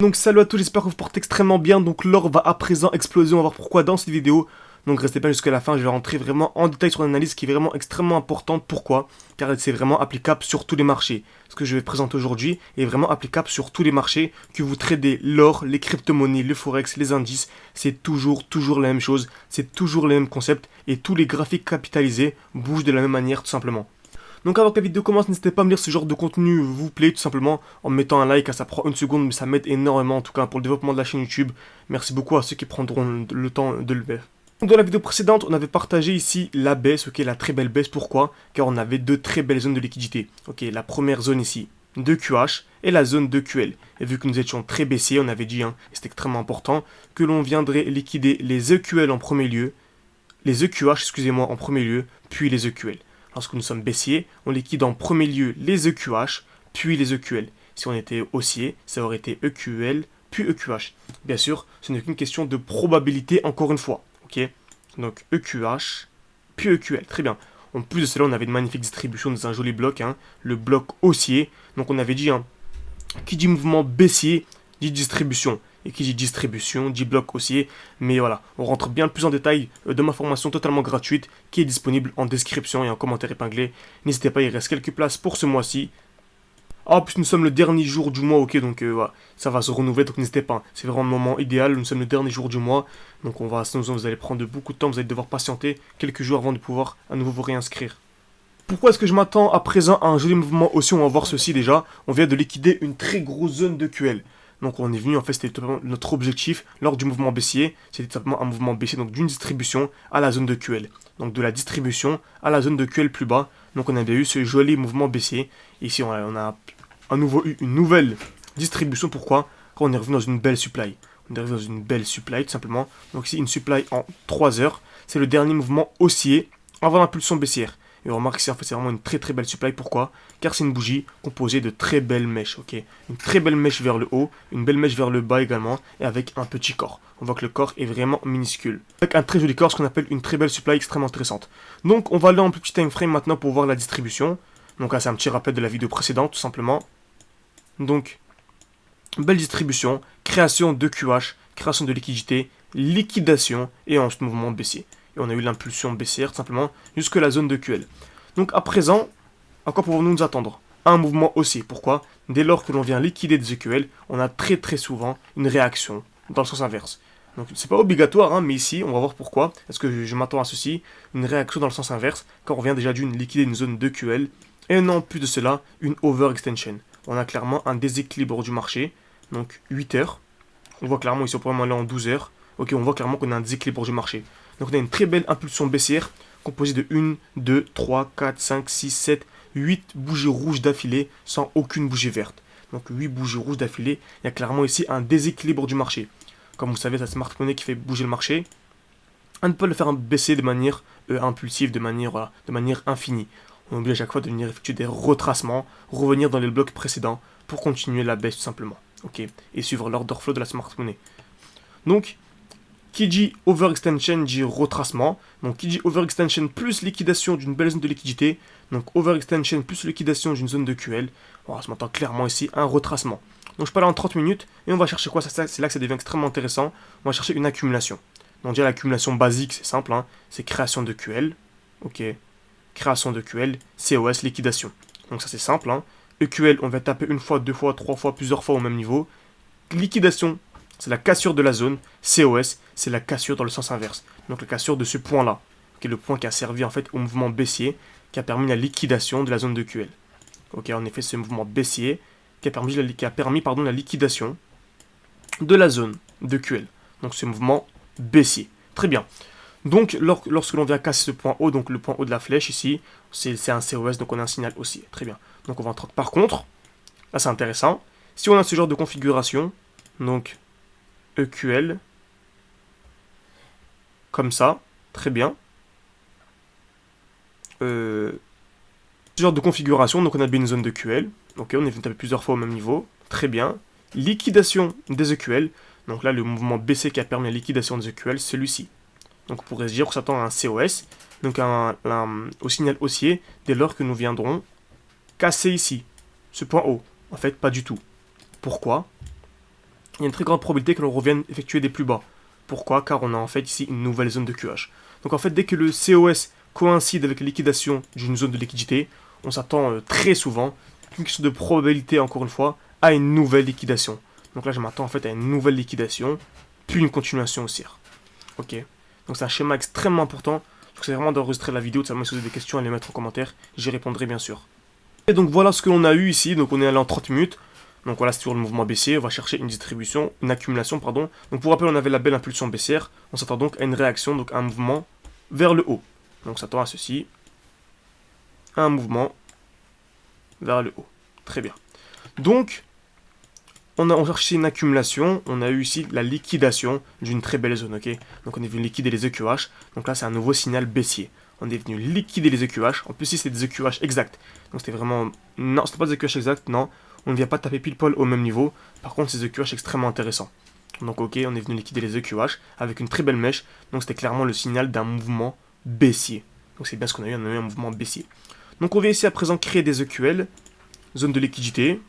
Donc salut à tous, j'espère que vous portez extrêmement bien. Donc l'or va à présent exploser, on va voir pourquoi dans cette vidéo. Donc restez bien jusqu'à la fin, je vais rentrer vraiment en détail sur une analyse qui est vraiment extrêmement importante. Pourquoi? Car c'est vraiment applicable sur tous les marchés. Ce que je vais présenter aujourd'hui est vraiment applicable sur tous les marchés. Que vous tradez l'or, les crypto-monnaies, le forex, les indices, c'est toujours la même chose. C'est toujours le même concept et tous les graphiques capitalisés bougent de la même manière tout simplement. Donc avant que la vidéo commence, n'hésitez pas à me dire si ce genre de contenu vous plaît, tout simplement en mettant un like, ça prend une seconde, mais ça m'aide énormément en tout cas pour le développement de la chaîne YouTube. Merci beaucoup à ceux qui prendront le temps de le faire. Donc dans la vidéo précédente, on avait partagé ici la baisse, ok, la très belle baisse, pourquoi? Car on avait deux très belles zones de liquidité. Ok, la première zone ici, de QH, et la zone de QL. Et vu que nous étions très baissiers, on avait dit, et c'est extrêmement important, que l'on viendrait liquider les EQL en premier lieu, les EQH, excusez-moi, en premier lieu, puis les EQL. Lorsque nous sommes baissiers, on liquide en premier lieu les EQH, puis les EQL. Si on était haussier, ça aurait été EQL, puis EQH. Bien sûr, ce n'est qu'une question de probabilité, encore une fois. Ok? Donc EQH, puis EQL. Très bien. En plus de cela, on avait une magnifique distribution dans un joli bloc, le bloc haussier. Donc on avait dit, qui dit mouvement baissier, dit distribution. Et qui dit distribution, dit bloc haussier. Mais voilà, on rentre bien plus en détail de ma formation totalement gratuite qui est disponible en description et en commentaire épinglé. N'hésitez pas, il reste quelques places pour ce mois-ci. En plus, nous sommes le dernier jour du mois, ok, donc voilà, ça va se renouveler, donc n'hésitez pas. C'est vraiment le moment idéal, nous sommes le dernier jour du mois. Donc sinon vous allez prendre beaucoup de temps, vous allez devoir patienter quelques jours avant de pouvoir à nouveau vous réinscrire. Pourquoi est-ce que je m'attends à présent à un joli mouvement aussi? On va voir ceci déjà. On vient de liquider une très grosse zone de QL. Donc on est venu, en fait c'était notre objectif lors du mouvement baissier. C'était simplement un mouvement baissier, donc d'une distribution à la zone de QL. Donc de la distribution à la zone de QL plus bas. Donc on avait eu ce joli mouvement baissier. Ici on a à nouveau eu une nouvelle distribution. Pourquoi? Quand on est revenu dans une belle supply. On est revenu dans une belle supply tout simplement. Donc ici une supply en 3 heures. C'est le dernier mouvement haussier avant l'impulsion baissière. Et on remarque que c'est vraiment une très belle supply. Pourquoi? Car c'est une bougie composée de très belles mèches. Ok, une très belle mèche vers le haut, une belle mèche vers le bas également, et avec un petit corps. On voit que le corps est vraiment minuscule. Avec un très joli corps, ce qu'on appelle une très belle supply extrêmement intéressante. Donc on va aller en plus petit time frame maintenant pour voir la distribution. Donc là c'est un petit rappel de la vidéo précédente tout simplement. Donc, belle distribution, création de QH, création de liquidité, liquidation et ensuite mouvement baissier. Et on a eu l'impulsion baissière tout simplement jusque la zone de QL. Donc à présent, à quoi pouvons-nous nous attendre? Un mouvement haussier. Pourquoi? Dès lors que l'on vient liquider des EQL, on a très souvent une réaction dans le sens inverse. Donc c'est pas obligatoire, mais ici on va voir pourquoi. Est-ce que je m'attends à ceci? Une réaction dans le sens inverse, quand on vient déjà d'une liquider une zone de QL, et non plus de cela, une overextension. On a clairement un déséquilibre du marché, donc 8 heures. On voit clairement ici on pourrait aller en 12 heures. Ok, on voit clairement qu'on a un déséquilibre du marché. Donc on a une très belle impulsion baissière composée de 1, 2, 3, 4, 5, 6, 7, 8 bougies rouges d'affilée sans aucune bougie verte. Donc 8 bougies rouges d'affilée, il y a clairement ici un déséquilibre du marché. Comme vous savez, c'est la smart money qui fait bouger le marché. On ne peut le faire baisser de manière impulsive, de manière infinie. On oublie à chaque fois de venir effectuer des retracements, revenir dans les blocs précédents pour continuer la baisse tout simplement. Ok, et suivre l'order flow de la smart money. Donc, qui dit overextension dit retracement. Donc qui dit overextension plus liquidation d'une belle zone de liquidité. Donc overextension plus liquidation d'une zone de QL. Voilà, ça m'entend clairement ici un retracement. Donc je parle en 30 minutes et on va chercher quoi? C'est là que ça devient extrêmement intéressant. On va chercher une accumulation. Donc déjà l'accumulation basique c'est simple, c'est création de QL. Ok, création de QL, COS, liquidation. Donc ça c'est simple. EQL on va taper une fois, deux fois, trois fois, plusieurs fois au même niveau. Liquidation, c'est la cassure de la zone. COS, c'est la cassure dans le sens inverse. Donc la cassure de ce point-là, qui est le point qui a servi en fait au mouvement baissier, qui a permis la liquidation de la zone de QL. Ok, en effet, ce mouvement baissier qui a permis la liquidation de la zone de QL. Donc ce mouvement baissier. Très bien. Donc lorsque l'on vient casser ce point haut, donc le point haut de la flèche ici, c'est un COS, donc on a un signal haussier. Très bien. Donc on va entrer. Par contre, là c'est intéressant, si on a ce genre de configuration, donc EQL, comme ça, très bien. Ce genre de configuration, donc on a bien une zone de QL, ok, on est venu taper plusieurs fois au même niveau, très bien. Liquidation des EQL, donc là le mouvement baissier qui a permis la liquidation des EQL, celui-ci. Donc on pourrait se dire qu'on s'attend à un COS, donc au signal haussier, dès lors que nous viendrons casser ici, ce point haut. En fait, pas du tout. Pourquoi? il y a une très grande probabilité que l'on revienne effectuer des plus bas. Pourquoi? Car on a en fait ici une nouvelle zone de QH. Donc en fait, dès que le COS coïncide avec la liquidation d'une zone de liquidité, on s'attend très souvent, une question de probabilité encore une fois, à une nouvelle liquidation. Donc là, je m'attends en fait à une nouvelle liquidation, puis une continuation haussière. Ok. Donc c'est un schéma extrêmement important. Je vous conseille vraiment d'enregistrer la vidéo, de savoir si vous avez des questions, à les mettre en commentaire. J'y répondrai bien sûr. Et donc voilà ce que l'on a eu ici. Donc on est allé en 30 minutes. Donc voilà, c'est toujours le mouvement baissier. On va chercher une distribution, une accumulation, pardon. Donc pour rappel, on avait la belle impulsion baissière. On s'attend donc à une réaction, donc un mouvement vers le haut. Donc on s'attend à ceci. Un mouvement vers le haut. Très bien. Donc, on cherchait une accumulation. On a eu ici la liquidation d'une très belle zone, ok. Donc on est venu liquider les EQH. Donc là, c'est un nouveau signal baissier. On est venu liquider les EQH. En plus, ici, c'est des EQH exacts. Donc c'était vraiment... Non, c'était pas des EQH exacts, non. On ne vient pas taper pile poil au même niveau. Par contre, c'est des EQH extrêmement intéressants. Donc ok, on est venu liquider les EQH avec une très belle mèche. Donc c'était clairement le signal d'un mouvement baissier. Donc c'est bien ce qu'on a eu, on a eu un mouvement baissier. Donc on vient ici à présent créer des EQL, zone de liquidité,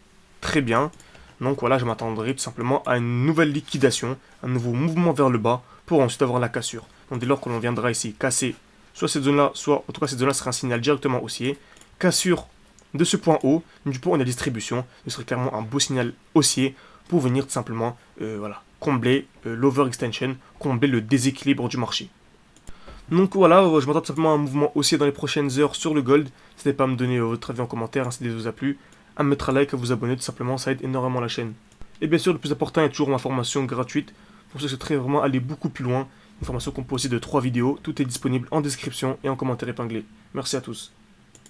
très bien. Donc voilà, je m'attendrai tout simplement à une nouvelle liquidation, un nouveau mouvement vers le bas, pour ensuite avoir la cassure. Donc dès lors que l'on viendra ici casser, soit cette zone-là, soit en tout cas cette zone-là sera un signal directement haussier, cassure de ce point haut, du point où on a distribution, ce serait clairement un beau signal haussier pour venir tout simplement voilà, combler l'overextension, combler le déséquilibre du marché. Donc voilà, je m'attends tout simplement à un mouvement haussier dans les prochaines heures sur le gold. N'hésitez pas à me donner votre avis en commentaire, si ça vous a plu, à me mettre un like, à vous abonner, tout simplement, ça aide énormément la chaîne. Et bien sûr, le plus important, il y a toujours ma formation gratuite. Pour ceux qui souhaiteraient vraiment aller beaucoup plus loin, une formation composée de 3 vidéos, tout est disponible en description et en commentaire épinglé. Merci à tous.